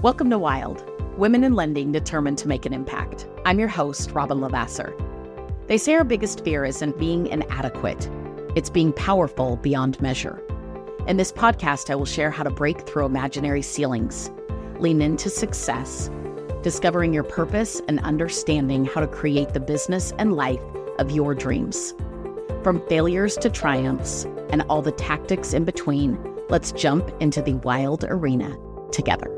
Welcome to Wild, Women in Lending Determined to Make an Impact. I'm your host, Robyn LaVassaur. They say our biggest fear isn't being inadequate, it's being powerful beyond measure. In this podcast, I will share how to break through imaginary ceilings, lean into success, discovering your purpose, and understanding how to create the business and life of your dreams. From failures to triumphs and all the tactics in between, let's jump into the wild arena together.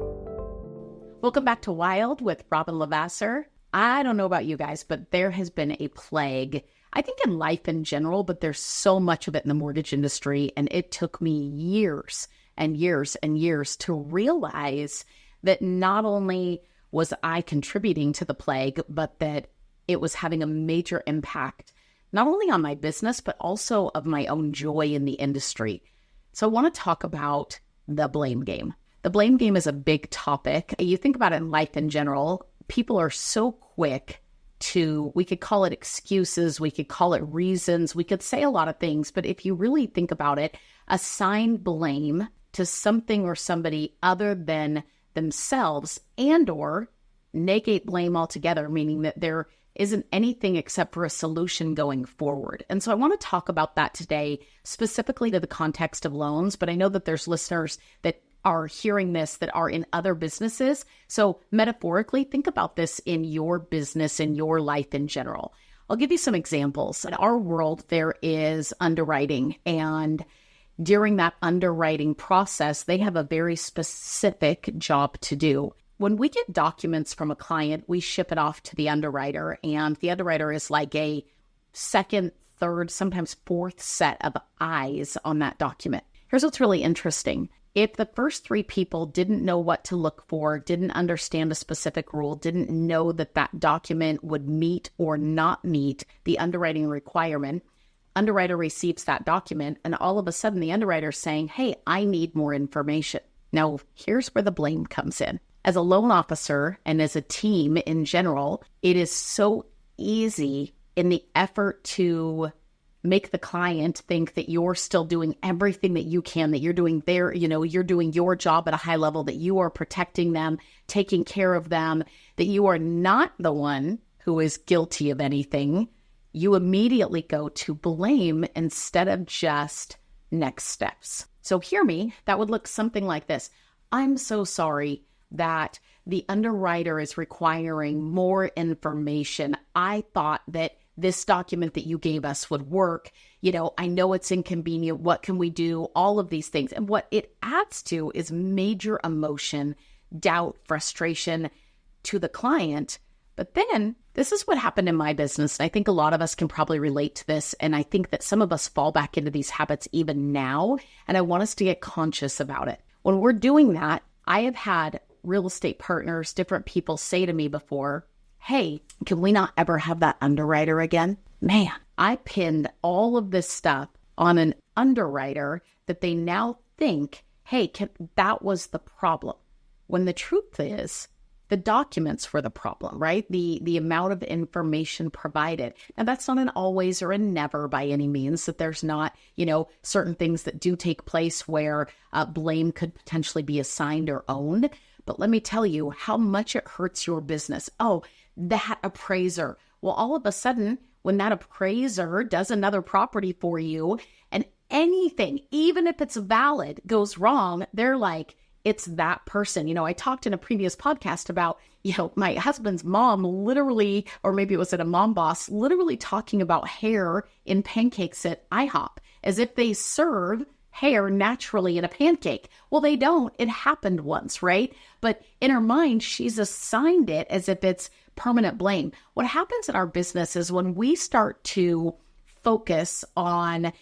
Welcome back to Wild with Robyn LaVassaur. I don't know about you guys, but there has been a plague, I think in life in general, but there's so much of it in the mortgage industry. And it took me years and years and years to realize that not only was I contributing to the plague, but that it was having a major impact, not only on my business, but also of my own joy in the industry. So I want to talk about the blame game. The blame game is a big topic. You think about it in life in general, people are so quick to, we could call it excuses, we could call it reasons, we could say a lot of things, but if you really think about it, assign blame to something or somebody other than themselves and or negate blame altogether, meaning that there isn't anything except for a solution going forward. And so I want to talk about that today, specifically to the context of loans, but I know that there's listeners that are hearing this that are in other businesses. So metaphorically, think about this in your business, in your life in general. I'll give you some examples. In our world, there is underwriting, and during that underwriting process, they have a very specific job to do. When we get documents from a client, we ship it off to the underwriter, and the underwriter is like a second, third, sometimes fourth set of eyes on that document. Here's what's really interesting. If the first three people didn't know what to look for, didn't understand a specific rule, didn't know that that document would meet or not meet the underwriting requirement, underwriter receives that document, and all of a sudden the underwriter is saying, hey, I need more information. Now, here's where the blame comes in. As a loan officer and as a team in general, it is so easy in the effort to make the client think that you're still doing everything that you can, that you're doing you're doing your job at a high level, that you are protecting them, taking care of them, that you are not the one who is guilty of anything. You immediately go to blame instead of just next steps. So hear me, that would look something like this. I'm so sorry that the underwriter is requiring more information. I thought that this document that you gave us would work. I know it's inconvenient. What can we do? All of these things. And what it adds to is major emotion, doubt, frustration to the client. But then this is what happened in my business. And I think a lot of us can probably relate to this. And I think that some of us fall back into these habits even now. And I want us to get conscious about it. When we're doing that, I have had real estate partners, different people say to me before, hey, can we not ever have that underwriter again? Man, I pinned all of this stuff on an underwriter that they now think, hey, that was the problem. When the truth is, the documents were the problem, right? The amount of information provided. Now, that's not an always or a never by any means, that there's not, certain things that do take place where blame could potentially be assigned or owned. But let me tell you how much it hurts your business. Oh, that appraiser. Well, all of a sudden, when that appraiser does another property for you and anything, even if it's valid, goes wrong, they're like, it's that person. I talked in a previous podcast about, my husband's mom literally, or maybe it was at a mom boss, literally talking about hair in pancakes at IHOP as if they serve hair naturally in a pancake. Well, they don't. It happened once, right? But in her mind, she's assigned it as if it's permanent blame. What happens in our business is when we start to focus on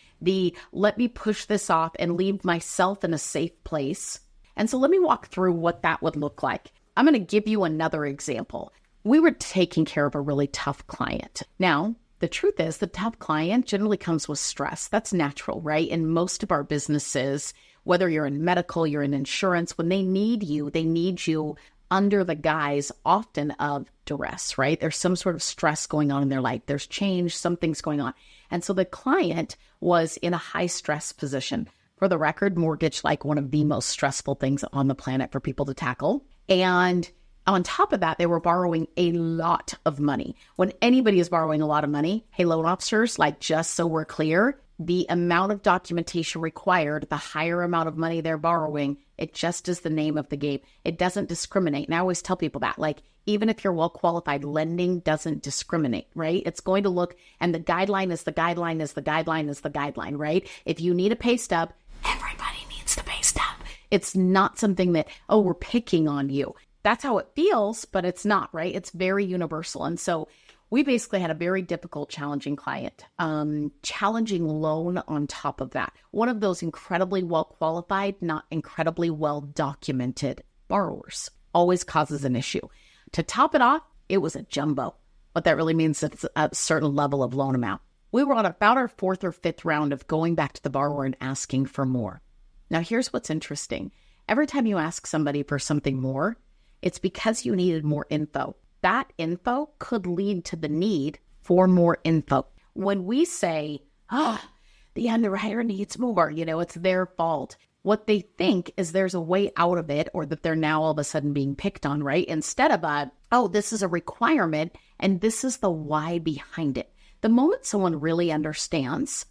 let me push this off and leave myself in a safe place. And so let me walk through what that would look like. I'm going to give you another example. We were taking care of a really tough client. Now, the truth is the tough client generally comes with stress. That's natural, right? In most of our businesses, whether you're in medical, you're in insurance, when they need you under the guise often of duress, right? There's some sort of stress going on in their life. There's change, something's going on. And so the client was in a high stress position. For the record, mortgage, like one of the most stressful things on the planet for people to tackle. And on top of that, they were borrowing a lot of money. When anybody is borrowing a lot of money, hey, loan officers, like just so we're clear, the amount of documentation required, the higher amount of money they're borrowing, it just is the name of the game. It doesn't discriminate. And I always tell people that, like, even if you're well qualified, lending doesn't discriminate, right? It's going to look, and the guideline is the guideline is the guideline is the guideline, right? If you need a pay stub, everybody needs the pay stub. It's not something that, oh, we're picking on you. That's how it feels, but it's not, right? It's very universal. And so we basically had a very difficult, challenging client, challenging loan on top of that. One of those incredibly well-qualified, not incredibly well-documented borrowers. Always causes an issue. To top it off, it was a jumbo. What that really means is it's a certain level of loan amount. We were on about our 4th or 5th round of going back to the borrower and asking for more. Now, here's what's interesting. Every time you ask somebody for something more, it's because you needed more info. That info could lead to the need for more info. When we say, the underwriter needs more, it's their fault. What they think is there's a way out of it, or that they're now all of a sudden being picked on, right? Instead of this is a requirement and this is the why behind it. The moment someone really understands,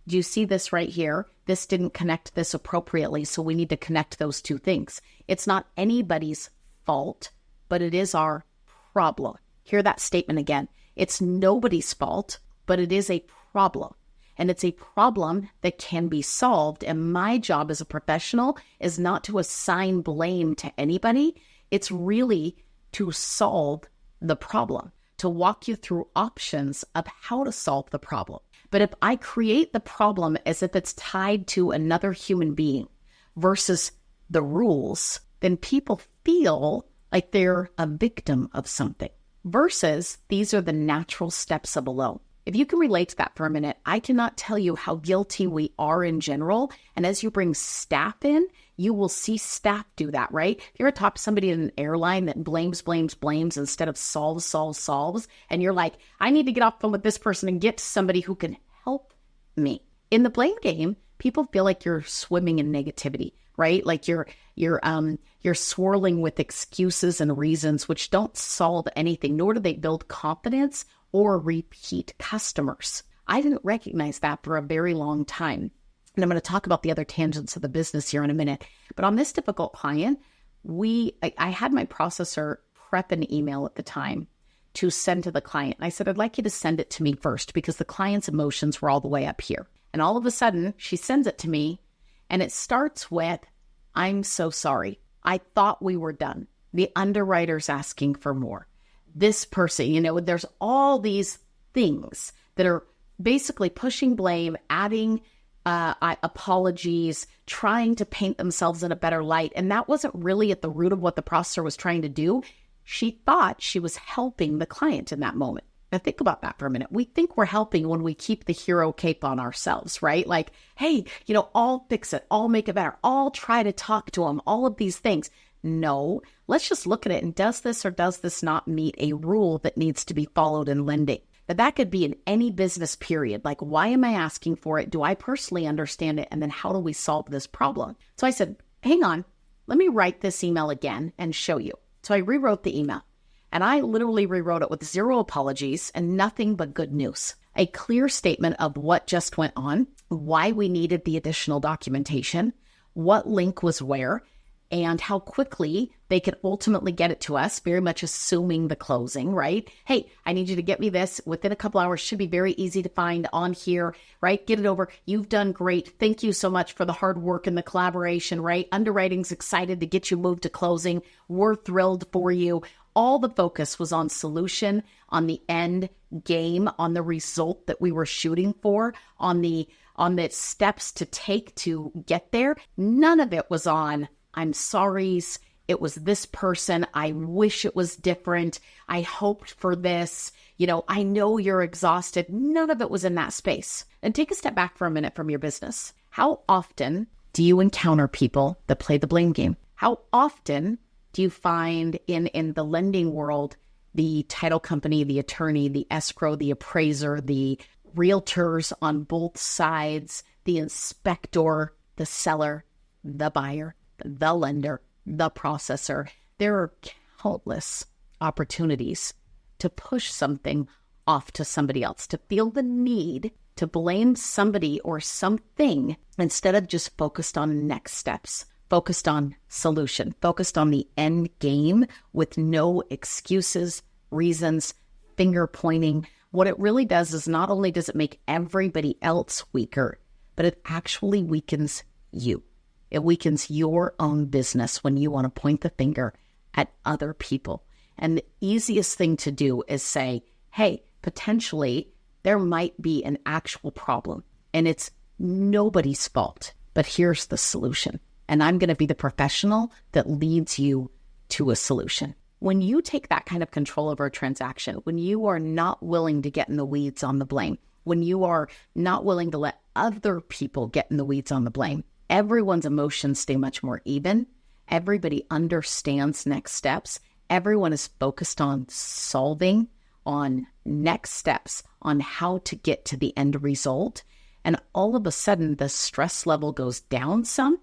do you see this right here? This didn't connect this appropriately, so we need to connect those two things. It's not anybody's fault, but it is our problem. Hear that statement again. It's nobody's fault, but it is a problem. And it's a problem that can be solved. And my job as a professional is not to assign blame to anybody. It's really to solve the problem, to walk you through options of how to solve the problem. But if I create the problem as if it's tied to another human being versus the rules, then people feel like they're a victim of something versus these are the natural steps of a loan. If you can relate to that for a minute, I cannot tell you how guilty we are in general. And as you bring staff in, you will see staff do that, right? If you're talking to somebody in an airline that blames instead of solves, and you're like, I need to get off the phone with this person and get to somebody who can help me. In the blame game, people feel like you're swimming in negativity, right? Like you're swirling with excuses and reasons which don't solve anything, nor do they build confidence or repeat customers. I didn't recognize that for a very long time. And I'm going to talk about the other tangents of the business here in a minute. But on this difficult client, I had my processor prep an email at the time to send to the client. And I said, I'd like you to send it to me first because the client's emotions were all the way up here. And all of a sudden, she sends it to me and it starts with, I'm so sorry. I thought we were done. The underwriter's asking for more. This person, there's all these things that are basically pushing blame, adding apologies, trying to paint themselves in a better light. And that wasn't really at the root of what the processor was trying to do. She thought she was helping the client in that moment. Now think about that for a minute. We think we're helping when we keep the hero cape on ourselves, right? Like, hey, I'll fix it. I'll make it better. I'll try to talk to him. All of these things. No, let's just look at it. And does this or does this not meet a rule that needs to be followed in lending? That could be in any business period. Like, why am I asking for it? Do I personally understand it? And then how do we solve this problem? So I said, hang on, let me write this email again and show you. So I rewrote the email and I literally rewrote it with 0 apologies and nothing but good news. A clear statement of what just went on, why we needed the additional documentation, what link was where, and how quickly they could ultimately get it to us, very much assuming the closing, right? Hey, I need you to get me this within a couple hours. Should be very easy to find on here, right? Get it over. You've done great. Thank you so much for the hard work and the collaboration, right? Underwriting's excited to get you moved to closing. We're thrilled for you. All the focus was on solution, on the end game, on the result that we were shooting for, on the steps to take to get there. None of it was on I'm sorry's. It was this person. I wish it was different. I hoped for this. I know you're exhausted. None of it was in that space. And take a step back for a minute from your business. How often do you encounter people that play the blame game? How often do you find in the lending world, the title company, the attorney, the escrow, the appraiser, the realtors on both sides, the inspector, the seller, the buyer, the lender, the processor, There are countless opportunities to push something off to somebody else, to feel the need to blame somebody or something instead of just focused on next steps, focused on solution, focused on the end game with no excuses, reasons, finger pointing. What it really does is not only does it make everybody else weaker, but it actually weakens you. It weakens your own business when you want to point the finger at other people. And the easiest thing to do is say, hey, potentially there might be an actual problem and it's nobody's fault, but here's the solution. And I'm going to be the professional that leads you to a solution. When you take that kind of control over a transaction, when you are not willing to get in the weeds on the blame, when you are not willing to let other people get in the weeds on the blame, everyone's emotions stay much more even. Everybody understands next steps. Everyone is focused on solving, on next steps, on how to get to the end result. And all of a sudden, the stress level goes down some,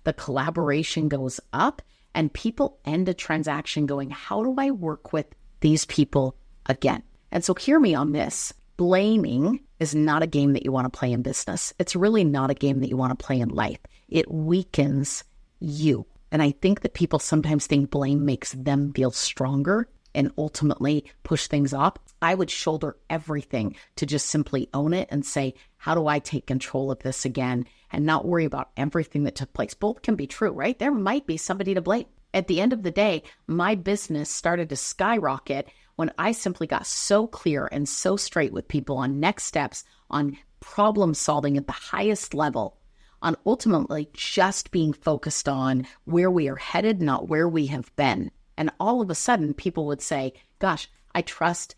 the collaboration goes up, and people end a transaction going, how do I work with these people again? And so hear me on this. Blaming is not a game that you want to play in business. It's really not a game that you want to play in life. It weakens you. And I think that people sometimes think blame makes them feel stronger and ultimately push things off. I would shoulder everything to just simply own it and say, how do I take control of this again and not worry about everything that took place? Both can be true, right? There might be somebody to blame. At the end of the day, my business started to skyrocket when I simply got so clear and so straight with people on next steps, on problem solving at the highest level, on ultimately just being focused on where we are headed, not where we have been. And all of a sudden, people would say, gosh, I trust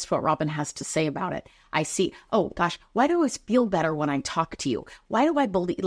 what Robyn has to say about it. I see, oh gosh, why do I always feel better when I talk to you? Why do I believe,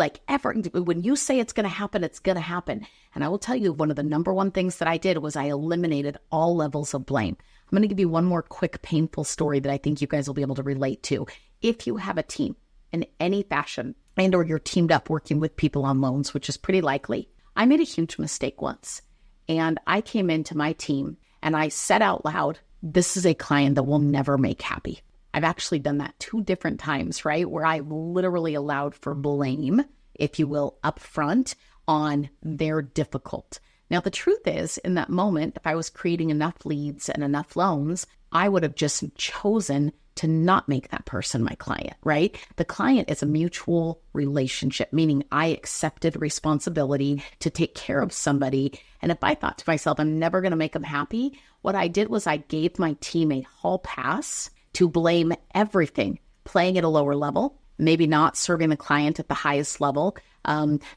when you say it's going to happen, it's going to happen. And I will tell you, one of the number one things that I did was I eliminated all levels of blame. I'm going to give you one more quick, painful story that I think you guys will be able to relate to. If you have a team in any fashion and or you're teamed up working with people on loans, which is pretty likely, I made a huge mistake once. And I came into my team and I said out loud, this is a client that we'll never make happy. I've actually done that 2 different times, right? Where I literally allowed for blame, if you will, up front on their difficult. Now, the truth is, in that moment, if I was creating enough leads and enough loans, I would have just chosen to not make that person my client, right? The client is a mutual relationship, meaning I accepted responsibility to take care of somebody. And if I thought to myself, I'm never going to make them happy, what I did was I gave my team a hall pass to blame everything, playing at a lower level, maybe not serving the client at the highest level,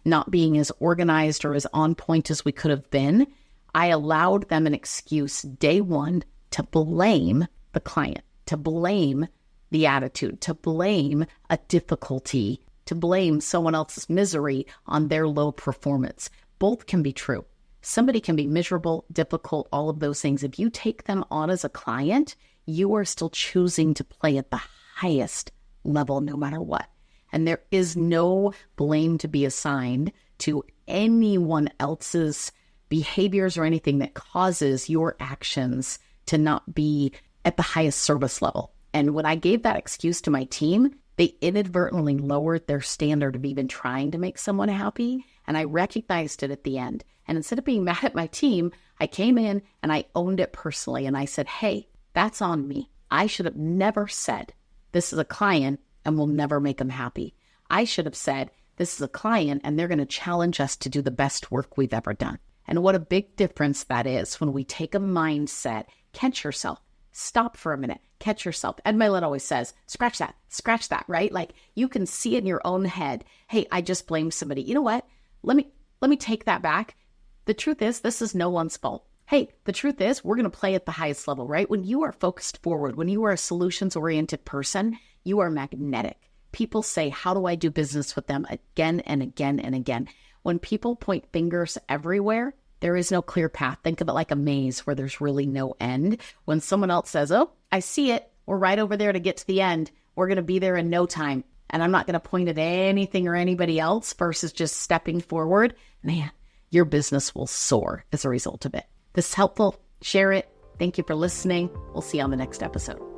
not being as organized or as on point as we could have been. I allowed them an excuse day one to blame the client, to blame the attitude, to blame a difficulty, to blame someone else's misery on their low performance. Both can be true. Somebody can be miserable, difficult, all of those things. If you take them on as a client, you are still choosing to play at the highest level no matter what. And there is no blame to be assigned to anyone else's behaviors or anything that causes your actions to not be at the highest service level. And when I gave that excuse to my team, they inadvertently lowered their standard of even trying to make someone happy. And I recognized it at the end. And instead of being mad at my team, I came in and I owned it personally. And I said, hey, that's on me. I should have never said, this is a client and we'll never make them happy. I should have said, this is a client and they're going to challenge us to do the best work we've ever done. And what a big difference that is when we take a mindset, catch yourself, stop for a minute, catch yourself. Ed Milet always says, scratch that, right? Like you can see in your own head, hey, I just blamed somebody. You know what? Let me take that back. The truth is, this is no one's fault. Hey, the truth is, we're going to play at the highest level, right? When you are focused forward, when you are a solutions-oriented person, you are magnetic. People say, how do I do business with them again and again and again? When people point fingers everywhere, there is no clear path. Think of it like a maze where there's really no end. When someone else says, oh, I see it. We're right over there to get to the end. We're going to be there in no time. And I'm not going to point at anything or anybody else versus just stepping forward. Man, your business will soar as a result of it. this is helpful, share it. Thank you for listening. We'll see you on the next episode.